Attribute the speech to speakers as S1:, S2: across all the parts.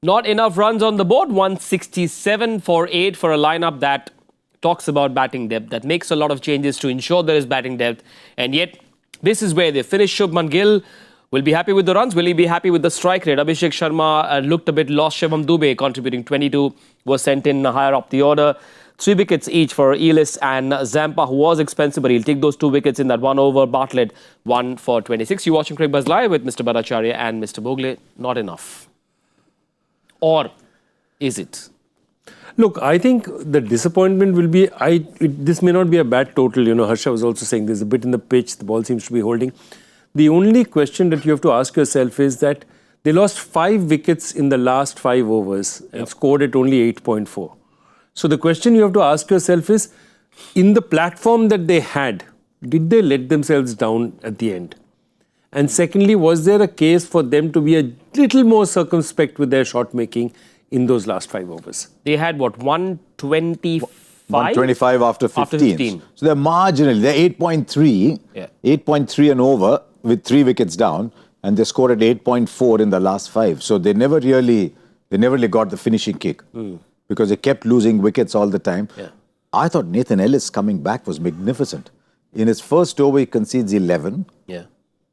S1: Not enough runs on the board. 167 for 8 for a lineup that talks about batting depth, that makes a lot of changes to ensure there is batting depth. And yet, this is where they finish. Shubman Gill will be happy with the runs. Will he be happy with the strike rate? Abhishek Sharma looked a bit lost. Shivam Dube contributing 22 was sent in higher up the order. 3 wickets each for Ellis and Zampa, who was expensive, but he'll take those 2 wickets in that 1 over. Bartlett, 1 for 26. You're watching Cricbuzz Live with Mr. Bhattacharjya and Mr. Bhogle. Not enough. Or is it?
S2: Look, I think the disappointment will be, this may not be a bad total. You know, Harsha was also saying there's a bit in the pitch, the ball seems to be holding. The only question that you have to ask yourself is that they lost 5 wickets in the last 5 overs and scored at only 8.4. So the question you have to ask yourself is, in the platform that they had, did they let themselves down at the end? And secondly, was there a case for them to be a little more circumspect with their shot making in those last 5 overs?
S1: They had what, 125?
S3: 125 after 15. So they're marginally, they're 8.3, 8.3 and over with 3 wickets down, and they scored at 8.4 in the last 5. So they never really got the finishing kick because they kept losing wickets all the time. I thought Nathan Ellis coming back was magnificent. In his first over, he concedes 11.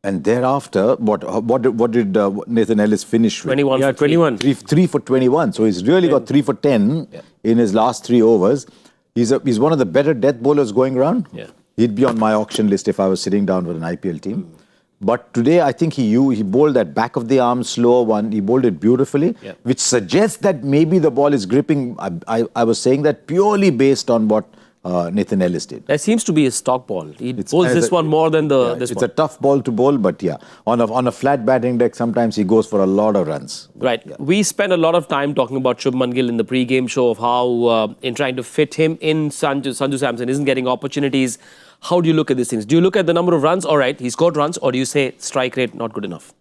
S3: And thereafter, what did Nathan Ellis finish with?
S1: 21. Yeah, 21.
S3: 3 for 21. So he's really got 3 for 10 in his last 3 overs. He's one of the better death bowlers going around. He'd be on my auction list if I was sitting down with an IPL team. But today, I think he bowled that back of the arm slower one. He bowled it beautifully, which suggests that maybe the ball is gripping. I was saying that purely based on what Nathan Ellis did.
S1: That seems to be his stock ball. He bowls this one more than this one.
S3: It's a tough ball to bowl, but on a flat batting deck, sometimes he goes for a lot of runs.
S1: Right. We spent a lot of time talking about Shubman Gill in the pre-game show of how, in trying to fit him in, Sanju Samson isn't getting opportunities. How do you look at these things? Do you look at the number of runs? All right, he scored runs, or do you say strike rate not good enough?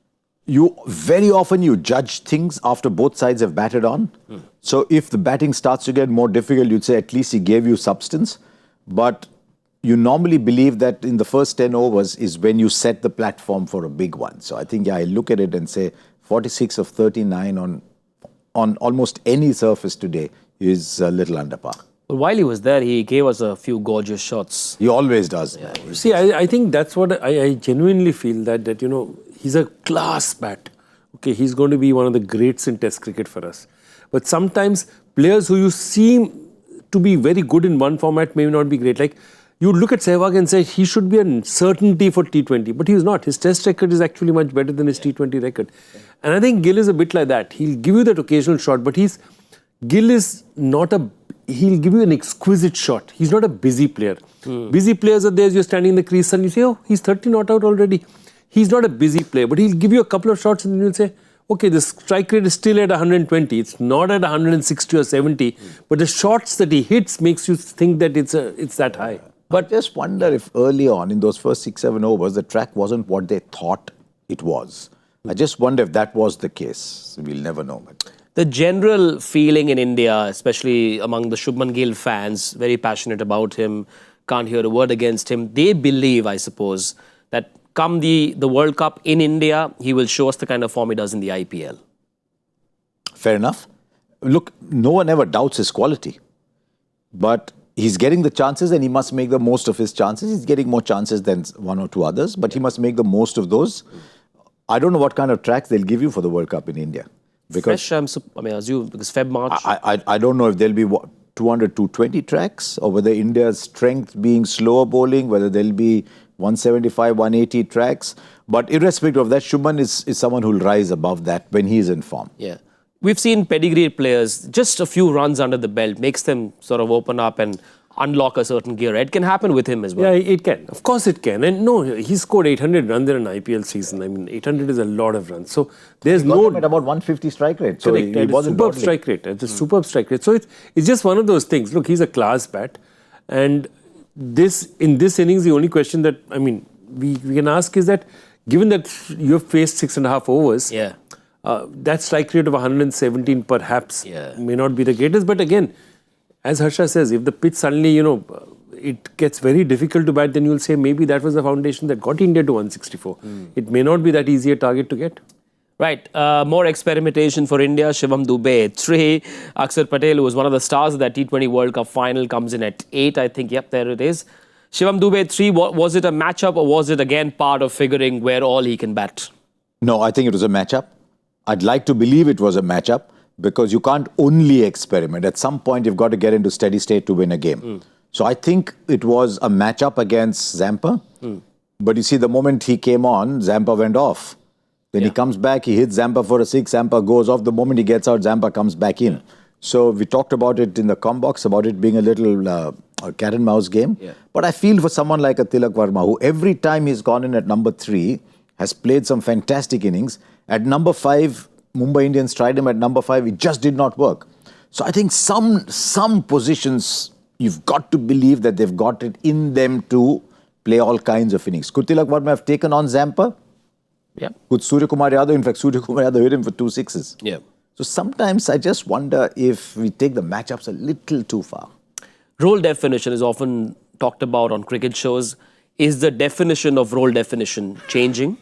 S3: Very often you judge things after both sides have batted on. So if the batting starts to get more difficult, you'd say at least he gave you substance. But you normally believe that in the first 10 overs is when you set the platform for a big one. So I think I look at it and say 46 of 39 on almost any surface today is a little under par.
S1: But while he was there, he gave us a few gorgeous shots.
S3: He always does.
S2: See, I think that's what I genuinely feel, that you know, he's a class bat. Okay, he's going to be one of the greats in Test cricket for us. But sometimes players who you seem to be very good in one format may not be great. Like, you look at Sehwag and say he should be a certainty for T20, but he's not. His Test record is actually much better than his T20 record. And I think Gill is a bit like that. He'll give you that occasional shot, but Gill is not he'll give you an exquisite shot. He's not a busy player. Busy players are there, you're standing in the crease and you say, oh, he's 30 not out already. He's not a busy player, but he'll give you a couple of shots and then you'll say, okay, the strike rate is still at 120. It's not at 160 or 70, but the shots that he hits makes you think that it's that high.
S3: But just wonder if early on in those first 6-7 overs, the track wasn't what they thought it was. I just wonder if that was the case. We'll never know.
S1: The general feeling in India, especially among the Shubman Gill fans, very passionate about him, can't hear a word against him. They believe, I suppose, that come the World Cup in India, he will show us the kind of form he does in the IPL.
S3: Fair enough. Look, no one ever doubts his quality. But he's getting the chances and he must make the most of his chances. He's getting more chances than 1 or 2 others, but he must make the most of those. I don't know what kind of tracks they'll give you for the World Cup in India.
S1: Because fresh, I assume, because Feb, March.
S3: I don't know if there'll be 200, 220 tracks, or whether India's strength being slower bowling, whether there'll be 175, 180 tracks. But irrespective of that, Shubman is someone who'll rise above that when he's in form.
S1: Yeah. We've seen pedigree players, just a few runs under the belt makes them sort of open up and unlock a certain gear. It can happen with him as well.
S2: Yeah, it can. Of course it can. And no, he scored 800 runs in an IPL season. I mean, 800 is a lot of runs. So there's no...
S3: at about 150 strike rate. So
S2: correct. He wasn't superb strike rate. It's a superb strike rate. So it's just one of those things. Look, he's a class bat. And in this innings, the only question that, I mean, we can ask is that, given that you have faced 6.5 overs, that strike rate of 117 perhaps may not be the greatest. But again, as Harsha says, if the pitch suddenly, it gets very difficult to bat, then you'll say maybe that was the foundation that got India to 164. It may not be that easy a target to get.
S1: Right, more experimentation for India. Shivam Dube 3. Akshar Patel, who was one of the stars of that T20 World Cup final, comes in at 8, I think. Yep, there it is. Shivam Dube 3, was it a matchup or was it again part of figuring where all he can bat?
S3: No, I think it was a matchup. I'd like to believe it was a matchup because you can't only experiment. At some point, you've got to get into steady state to win a game. So I think it was a matchup against Zampa. But you see, the moment he came on, Zampa went off. Then he comes back, he hits Zampa for a 6, Zampa goes off. The moment he gets out, Zampa comes back in. So we talked about it in the combox, about it being a little cat and mouse game. But I feel for someone like a Tilak Varma, who every time he's gone in at number 3, has played some fantastic innings. At number 5, Mumbai Indians tried him at number 5, it just did not work. So I think some positions, you've got to believe that they've got it in them to play all kinds of innings. Could Tilak Varma have taken on Zampa?
S1: Yeah.
S3: Could Surya Yadav, in fact, Surya Yadav hit him for 2 6s.
S1: Yeah.
S3: So sometimes I just wonder if we take the matchups a little too far.
S1: Role definition is often talked about on cricket shows. Is the definition of role definition changing?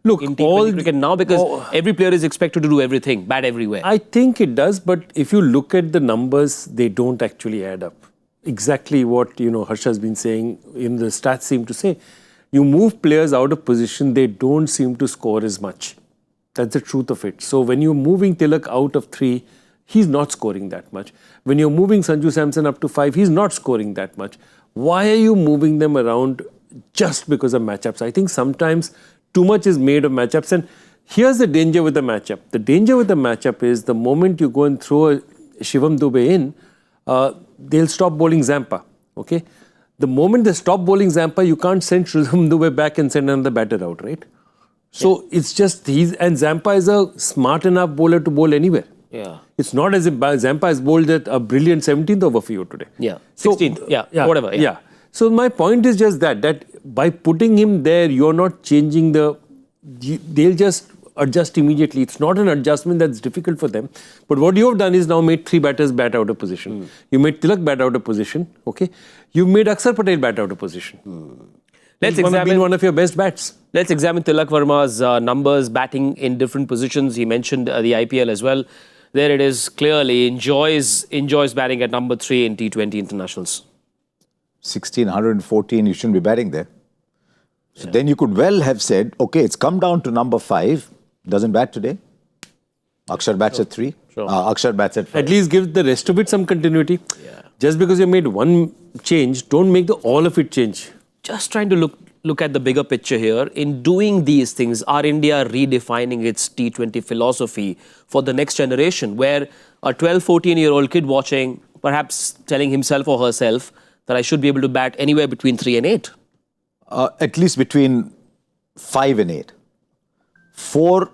S2: Look,
S1: in T20 cricket now, because every player is expected to do everything, bat everywhere.
S2: I think it does, but if you look at the numbers, they don't actually add up. Exactly what, Harsha has been saying, the stats seem to say. You move players out of position, they don't seem to score as much. That's the truth of it. So when you're moving Tilak out of 3, he's not scoring that much. When you're moving Sanju Samson up to 5, he's not scoring that much. Why are you moving them around just because of matchups? I think sometimes too much is made of matchups. And here's the danger with the matchup. The danger with the matchup is the moment you go and throw a Shivam Dube in, they'll stop bowling Zampa. Okay? The moment they stop bowling Zampa, you can't send Shivam Dube back and send another batter out, right? So it's just, and Zampa is a smart enough bowler to bowl anywhere.
S1: Yeah.
S2: It's not as if Zampa has bowled at a brilliant 17th over for you today.
S1: Yeah. 16th, whatever.
S2: Yeah. So my point is just that by putting him there, you're not changing they'll just adjust immediately. It's not an adjustment that's difficult for them. But what you have done is now made 3 batters bat out of position. You made Tilak bat out of position. Okay. You made Akshar Patel bat out of position. Let's examine one of your best bats.
S1: Let's examine Tilak Varma's numbers, batting in different positions. He mentioned the IPL as well. There it is, clearly enjoys batting at number 3 in T20 internationals.
S3: 1,614, you shouldn't be batting there. So then you could well have said, okay, it's come down to number 5, doesn't bat today. Akshar bats at 3. Akshar bats at 5.
S2: At least give the rest of it some continuity.
S1: Yeah.
S2: Just because you made one change, don't make all of it change.
S1: Just trying to look at the bigger picture here. In doing these things, are India redefining its T20 philosophy for the next generation, where a 12, 14-year-old kid watching, perhaps telling himself or herself that I should be able to bat anywhere between 3 and 8?
S3: At least between 5 and 8. 4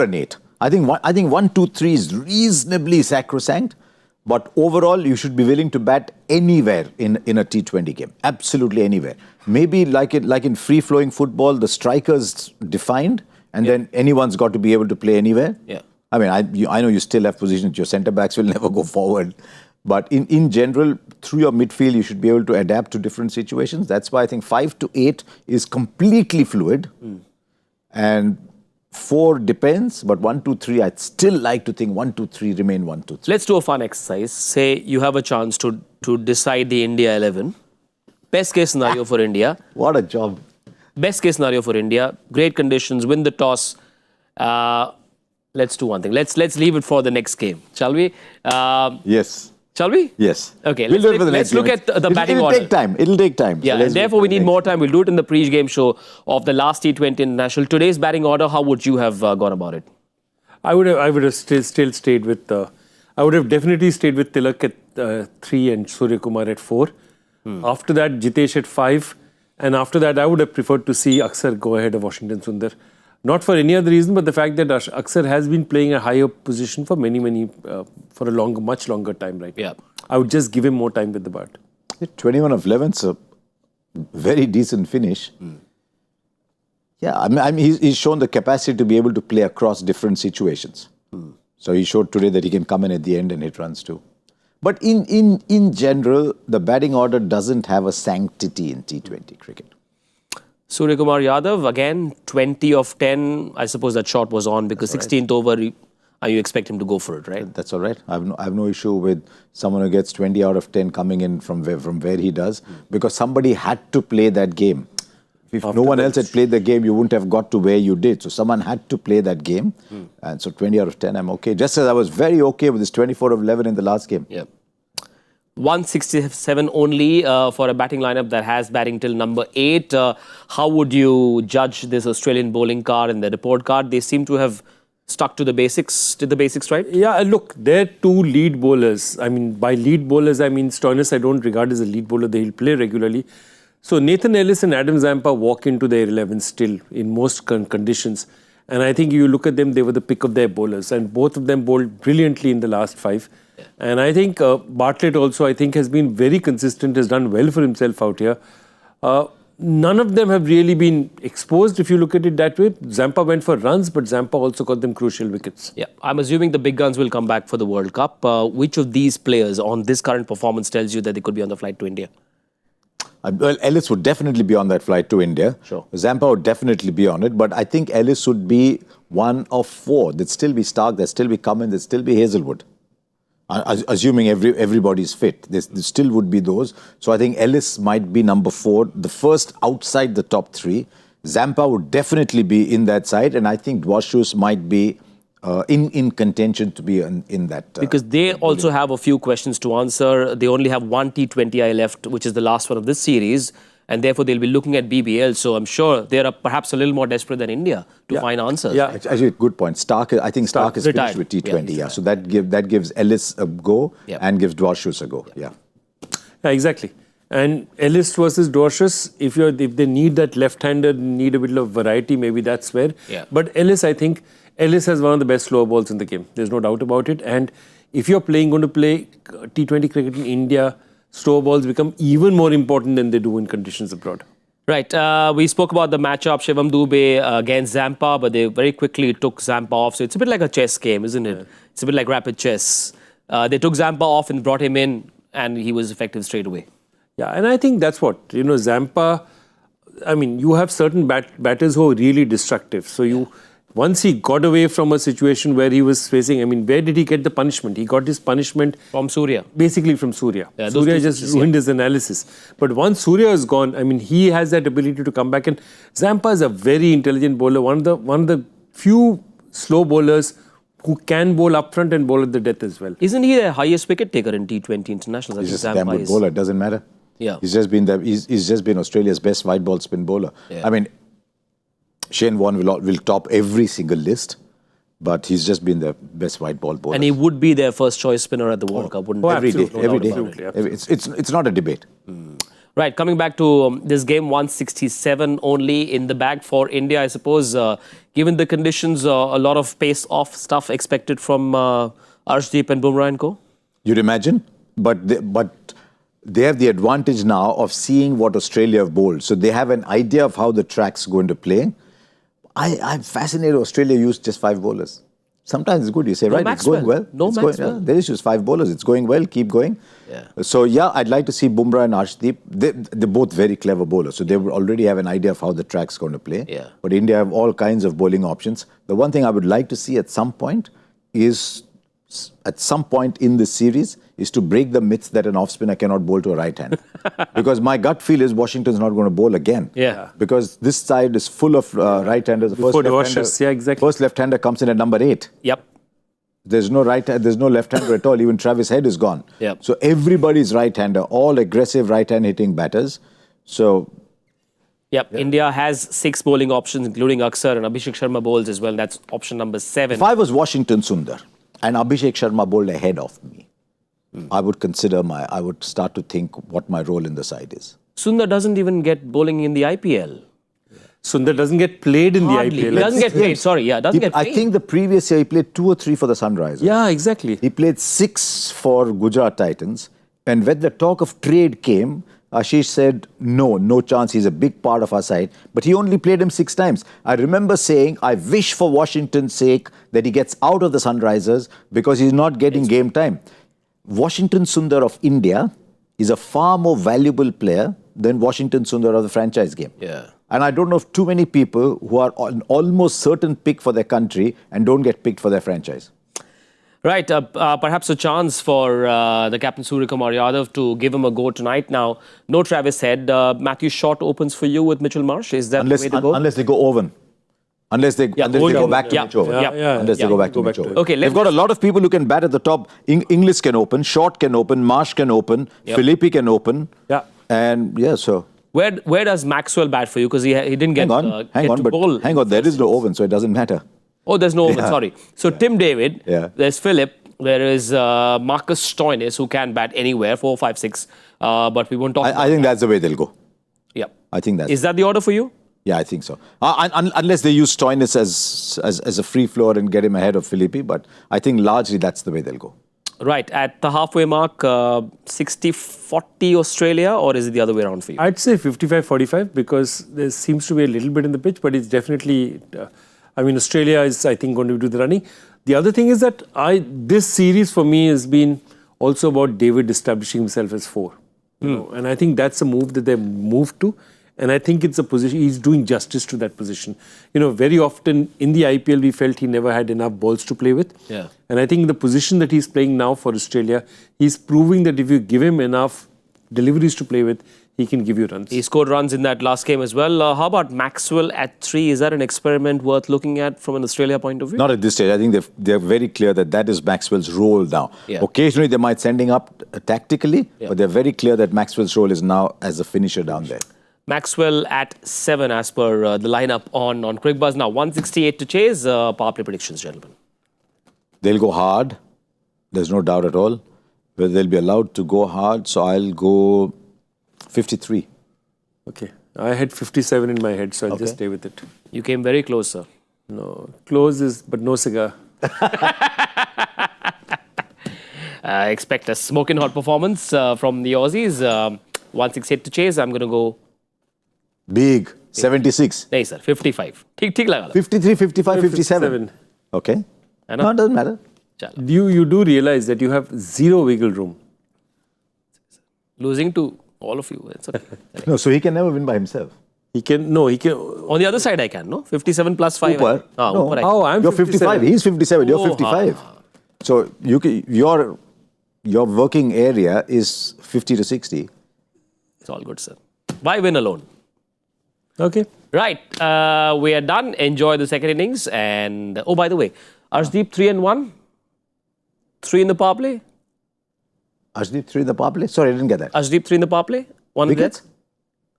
S3: and 8. I think 1, 2, 3 is reasonably sacrosanct. But overall, you should be willing to bat anywhere in a T20 game. Absolutely anywhere. Maybe like in free-flowing football, the striker's defined, and then anyone's got to be able to play anywhere.
S1: Yeah.
S3: I mean, I know you still have positions. Your centre-backs will never go forward. But in general, through your midfield, you should be able to adapt to different situations. That's why I think 5 to 8 is completely fluid. And 4 depends, but 1, 2, 3, I'd still like to think 1, 2, 3 remain 1, 2, 3.
S1: Let's do a fun exercise. Say you have a chance to decide the India 11. Best case scenario for India.
S3: What a job.
S1: Best case scenario for India. Great conditions, win the toss. Let's do one thing. Let's leave it for the next game, shall we?
S3: Yes.
S1: Shall we?
S3: Yes.
S1: Okay,
S3: let's
S1: look at the batting order.
S3: It'll take time.
S1: Yeah, and therefore we need more time. We'll do it in the pre-game show of the last T20 International. Today's batting order, how would you have gone about it?
S2: I would have still stayed with... I would have definitely stayed with Tilak at 3 and Surya Kumar at 4. After that, Jitesh at 5. And after that, I would have preferred to see Akshar go ahead of Washington Sundar. Not for any other reason, but the fact that Akshar has been playing a higher position for for a much longer time, right?
S1: Yeah.
S2: I would just give him more time with the bat.
S3: 21 of 11's a very decent finish. Yeah, I mean he's shown the capacity to be able to play across different situations. So he showed today that he can come in at the end and hit runs too. But in general, the batting order doesn't have a sanctity in T20 cricket.
S1: Surya Yadav, again, 20 of 10. I suppose that shot was on because 16th over, you expect him to go for it, right?
S3: That's all right. I have no issue with someone who gets 20 out of 10 coming in from where he does, because somebody had to play that game. If no one else had played the game, you wouldn't have got to where you did. So someone had to play that game. And so 20 out of 10, I'm okay. Just as I was very okay with this 24 of 11 in the last game.
S1: Yeah. 167 only for a batting lineup that has batting till number 8. How would you judge this Australian bowling card and the report card? They seem to have stuck to the basics. Did the basics right?
S2: Yeah, look, they're two lead bowlers. I mean, by lead bowlers, I mean Stoinis I don't regard as a lead bowler. They'll play regularly. So Nathan Ellis and Adam Zampa walk into their 11 still in most conditions. And I think you look at them, they were the pick of their bowlers. And both of them bowled brilliantly in the last 5. And I think Bartlett also, I think, has been very consistent, has done well for himself out here. None of them have really been exposed, if you look at it that way. Zampa went for runs, but Zampa also got them crucial wickets.
S1: Yeah, I'm assuming the big guns will come back for the World Cup. Which of these players on this current performance tells you that they could be on the flight to India?
S3: Well, Ellis would definitely be on that flight to India.
S1: Sure.
S3: Zampa would definitely be on it. But I think Ellis would be one of 4. There'd still be Stark, there'd still be Cummins, there'd still be Hazelwood. Assuming everybody's fit, there still would be those. So I think Ellis might be number 4, the first outside the top 3. Zampa would definitely be in that side, and I think Dwarshuis might be in contention to be in that.
S1: Because they also have a few questions to answer. They only have one T20I left, which is the last one of this series. And therefore, they'll be looking at BBL. So I'm sure they are perhaps a little more desperate than India to find answers.
S3: Yeah, actually, good point. I think Stark is
S1: retired.
S3: Finished with T20. Yeah, so that gives Ellis a go and gives Dwarshuis a go. Yeah,
S2: exactly. And Ellis versus Dwarshuis, if they need that left-hander, need a bit of variety, maybe that's where.
S1: Yeah.
S2: But Ellis, I think, Ellis has one of the best slower balls in the game. There's no doubt about it. And if you're going to play T20 cricket in India, slow balls become even more important than they do in conditions abroad.
S1: Right. We spoke about the matchup, Shivam Dube against Zampa, but they very quickly took Zampa off. So it's a bit like a chess game, isn't it? Yeah. It's a bit like rapid chess. They took Zampa off and brought him in, and he was effective straight away.
S2: Yeah, and I think that's what, Zampa, I mean, you have certain batters who are really destructive. So once he got away from a situation where he was facing, I mean, where did he get the punishment? He got his punishment
S1: from Surya.
S2: Basically from Surya.
S1: Yeah,
S2: Surya just ruined his analysis. But once Surya is gone, I mean, he has that ability to come back. And Zampa is a very intelligent bowler, one of the few slow bowlers who can bowl up front and bowl at the death as well.
S1: Isn't he the highest wicket taker in T20 internationals?
S3: He's just a damn good bowler. It doesn't matter.
S1: Yeah.
S3: He's just been Australia's best white ball spin bowler. Yeah. I mean, Shane Warne will top every single list, but he's just been the best white ball bowler.
S1: And he would be their first choice spinner at the World Cup, wouldn't he?
S3: Every day. It's not a debate.
S1: Right, coming back to this game, 167 only in the bag for India, I suppose. Given the conditions, a lot of pace-off stuff expected from Arshdeep and Bumrah and Co?
S3: You'd imagine, but they have the advantage now of seeing what Australia have bowled. So they have an idea of how the track's going to play. I'm fascinated Australia used just 5 bowlers. Sometimes it's good. You say,
S1: no
S3: right,
S1: Maxwell.
S3: It's going well.
S1: No Maxwell.
S3: They just use 5 bowlers. It's going well. Keep going.
S1: Yeah.
S3: So, I'd like to see Bumrah and Arshdeep. They're both very clever bowlers. So they already have an idea of how the track's going to play.
S1: Yeah.
S3: But India have all kinds of bowling options. The one thing I would like to see at some point is, at some point in this series, is to break the myth that an off-spinner cannot bowl to a right hand. Because my gut feel is Washington's not going to bowl again.
S1: Yeah.
S3: Because this side is full of right-handers. The first left-hander comes in at number 8.
S1: Yep.
S3: There's no left-hander at all. Even Travis Head is gone.
S1: Yep.
S3: So everybody's right-hander, all aggressive right-hand hitting batters. So...
S1: Yep. India has 6 bowling options, including Aksar and Abhishek Sharma bowls as well. That's option number 7.
S3: If I was Washington Sundar and Abhishek Sharma bowled ahead of me, I would start to think what my role in the side is.
S1: Sundar doesn't even get bowling in the IPL.
S2: Sundar doesn't get played in
S1: Hardly.
S2: the IPL.
S1: He doesn't get played, doesn't get played.
S3: I think the previous year he played 2 or 3 for the Sunrisers.
S2: Yeah, exactly.
S3: He played 6 for Gujarat Titans. And when the talk of trade came, Ashish said, no chance, he's a big part of our side. But he only played him 6 times. I remember saying, I wish for Washington's sake that he gets out of the Sunrisers because he's not getting game time. Washington Sundar of India is a far more valuable player than Washington Sundar of the franchise game.
S1: Yeah.
S3: And I don't know of too many people who are an almost certain pick for their country and don't get picked for their franchise.
S1: Right, perhaps a chance for the captain Surya Yadav to give him a go tonight. Now, no Travis Head. Matthew Short opens for you with Mitchell Marsh. Is that the way to go?
S3: Unless they go Owen. Unless they go back to Mitch Owen. Unless they go back to Mitch Owen.
S1: Okay,
S3: they've got a lot of people who can bat at the top. Inglis can open, Short can open, Marsh can open, Philippi can open.
S2: Yeah.
S3: And so...
S1: Where does Maxwell bat for you? Because he didn't get to bowl.
S3: Hang on, there is no Owen, so it doesn't matter.
S1: Oh, there's no Owen, sorry. So Tim David, there's Philip, there is Marcus Stoinis, who can bat anywhere, 4, 5, 6. But we won't talk about
S3: I think that's the way they'll go.
S1: Yeah.
S3: I think that's...
S1: Is that the order for you?
S3: Yeah, I think so. Unless they use Stoinis as a free floor and get him ahead of Philippi, but I think largely that's the way they'll go.
S1: Right, at the halfway mark, 60-40 Australia, or is it the other way around for you?
S2: I'd say 55-45 because there seems to be a little bit in the pitch, but it's definitely, Australia is, I think, going to do the running. The other thing is that this series for me has been also about David establishing himself as 4. You know, and I think that's a move that they've moved to. And I think it's a position, he's doing justice to that position. Very often in the IPL, we felt he never had enough balls to play with.
S1: Yeah.
S2: And I think the position that he's playing now for Australia, he's proving that if you give him enough deliveries to play with, he can give you runs.
S1: He scored runs in that last game as well. How about Maxwell at 3? Is that an experiment worth looking at from an Australia point of view?
S3: Not at this stage. I think they're very clear that is Maxwell's role now.
S1: Yeah.
S3: Occasionally they might send him up tactically, but they're very clear that Maxwell's role is now as a finisher down there.
S1: Maxwell at 7 as per the lineup on Cricbuzz. Now 168 to chase. Power play predictions, gentlemen.
S3: They'll go hard. There's no doubt at all. Whether they'll be allowed to go hard, so I'll go 53.
S2: Okay. I had 57 in my head, so I'll just stay with it.
S1: You came very close, sir.
S2: No. Close but no cigar.
S1: Expect a smoking hot performance from the Aussies. 168 to chase. I'm going to go...
S3: Big. 76.
S1: No, sir. 55. ठीक लगा
S3: 53, 55, 57. Okay. No, it doesn't matter.
S2: You do realize that you have zero wiggle room.
S1: Losing to all of you. It's okay.
S3: No, so he can never win by himself.
S2: He can.
S1: On the other side, I can, no? 57 plus 5.
S3: Upar. No.
S2: I'm
S3: You're 55. He's 57. You're 55. So your working area is 50 to 60.
S1: It's all good, sir. Why win alone?
S2: Okay.
S1: Right. We are done. Enjoy the second innings. And, oh, by the way, Arshdeep 3 and 1? 3 in the power play?
S3: Arshdeep 3 in the power play? Sorry, I didn't get that.
S1: Arshdeep 3 in the power play? 1
S3: wickets?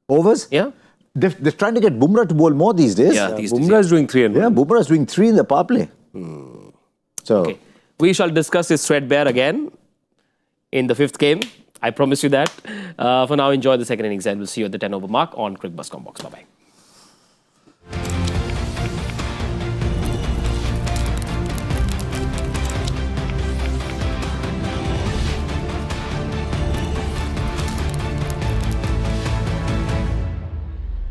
S3: Overs?
S1: Yeah.
S3: They're trying to get Bumrah to bowl more these days.
S1: Yeah,
S2: Bumrah is doing 3 and 1.
S3: Yeah, Bumrah is doing 3 in the power play. So,
S1: okay. We shall discuss this threadbare again in the 5th game. I promise you that. For now, enjoy the second innings and we'll see you at the 10 over mark on Cricbuzz Combox. Bye-bye.